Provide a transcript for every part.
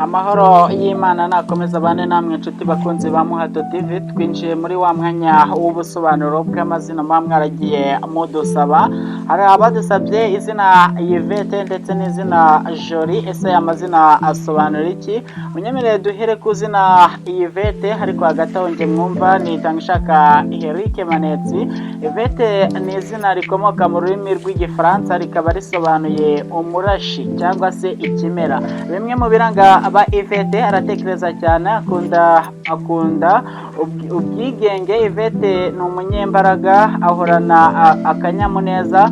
Amahoro y'Imana nakomeza bane namwe inshuti bakunzi ba Muhato TV, twinjiye muri wa mwanya w'ubusobanuro bw'amazina muba mwaragiye mudusaba. Hari abadusabye izina Yvette ndetse n'izina Jolie, ese amazina asobanura iki? Munyemerere duhere ku zina Yvette, ariko hagati aho nge mwumva nitangishaka Eric Manetsi. Yvette ni izina rikomoka mu rurimi rw'igifaransa, rikaba risobanuye umurashi cyangwa se ikimera. Bimwe mu biranga aba Yvette, aratekereza cyane, akunda ubwigenge. Yvette ni umunyembaraga, ahorana akanyamuneza,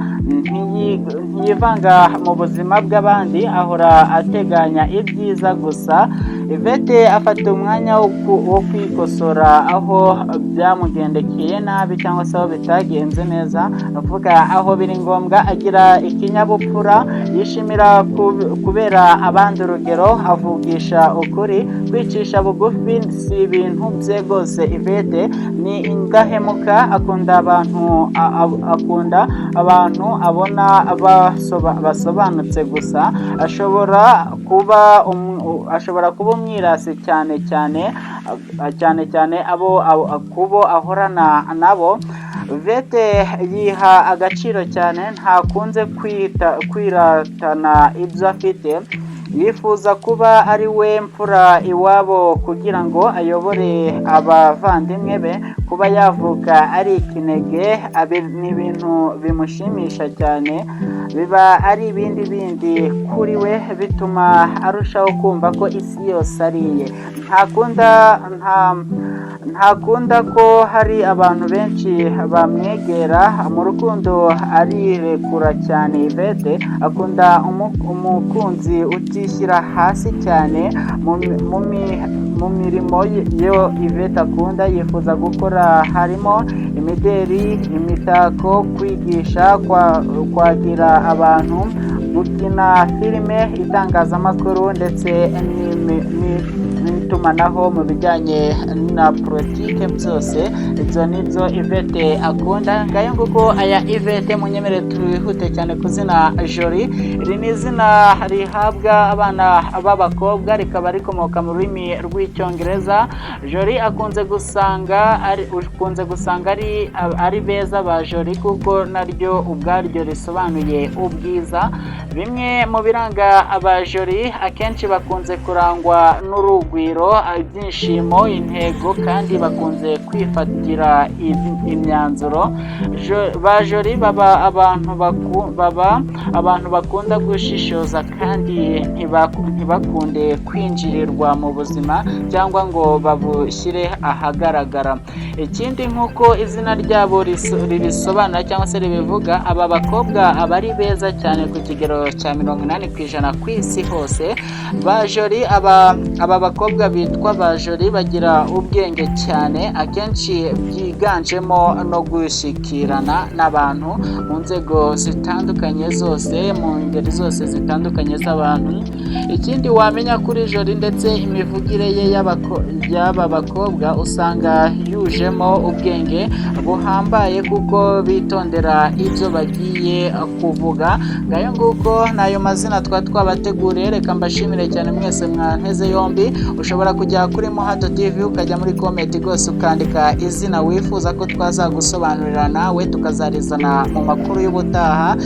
ntiyivanga mu buzima bw'abandi, ahora ateganya ibyiza gusa. Yvette afata umwanya wo kwikosora aho byamugendekeye nabi cyangwa se aho bitagenze neza, avuga aho biri ngombwa, agira ikinyabupfura, yishimira kubera abandi urugero, avugisha ukuri, kwicisha bugufi si ibintu bye rwose. Yvette ni indahemuka, akunda abantu abona basobanutse gusa. Ashobora kuba umwirasi cyane kubo ahorana nabo. Yvette yiha agaciro cyane, ntakunze kwiratana ibyo afite, yifuza kuba ari we mfura iwabo kugira ngo ayobore abavandimwe be. Kuba yavuka ari ikinege ni ibintu bimushimisha cyane, biba ari ibindi kuri we, bituma arushaho kumva ko isi yose ari iye. Ntakunda ko hari abantu benshi bamwegera. Mu rukundo arirekura cyane. Yvette akunda umukunzi utishyira hasi cyane. Mu mirimo yo Yvette akunda, yifuza gukora harimo imideri, imitako, kwigisha, kwagira abantu, gukina filime, itangazamakuru ndetse n'itumanaho mu bijyanye na politike byose. Ibyo nibyo Yvette akunda. Ngayo nguko aya Yvette. Munyemerere twihute cyane ku zina Jolie. Iri ni izina rihabwa abana b'abakobwa, rikaba rikomoka mu rurimi rw'icyongereza. Jolie ukunze gusanga ari beza ba Jolie, kuko naryo ubwaryo risobanuye ubwiza. Bimwe mu biranga aba Jolie, akenshi bakunze kurangwa n'urugwiro, ibyishimo, intego, kandi bakunze kwifatira imyanzuro. Ba Jolie baba abantu bakunda gushishoza, kandi ntibakunde kwinjirirwa mu buzima cyangwa ngo babushyire ahagaragara. Ikindi, nk'uko izina ryabo ribisobanura cyangwa se ribivuga, aba bakobwa aba ari beza cyane ku kigero cya 80% ku isi hose. Ba Jolie, aba bakobwa bitwa ba Jolie bagira ubwenge cyane, akenshi byiganjemo no gushyikirana n'abantu mu nzego zitandukanye zose, mu ngeri zose zitandukanye z'abantu. Ikindi wamenya kuri Jolie ndetse imivugire ye y'aba bakobwa, usanga yujemo ubwenge buhambaye, kuko bitondera ibyo bagiye kuvuga. Ngayo nguko nayo mazina twabateguriye. Reka mbashimire cyane mwese mwanteze yombi. Ushobora kujya kuri Muhato TV ukajya muri comment rwose ukandika izina wifuza ko twazagusobanurira, nawe tukazarizana mu makuru y'ubutaha.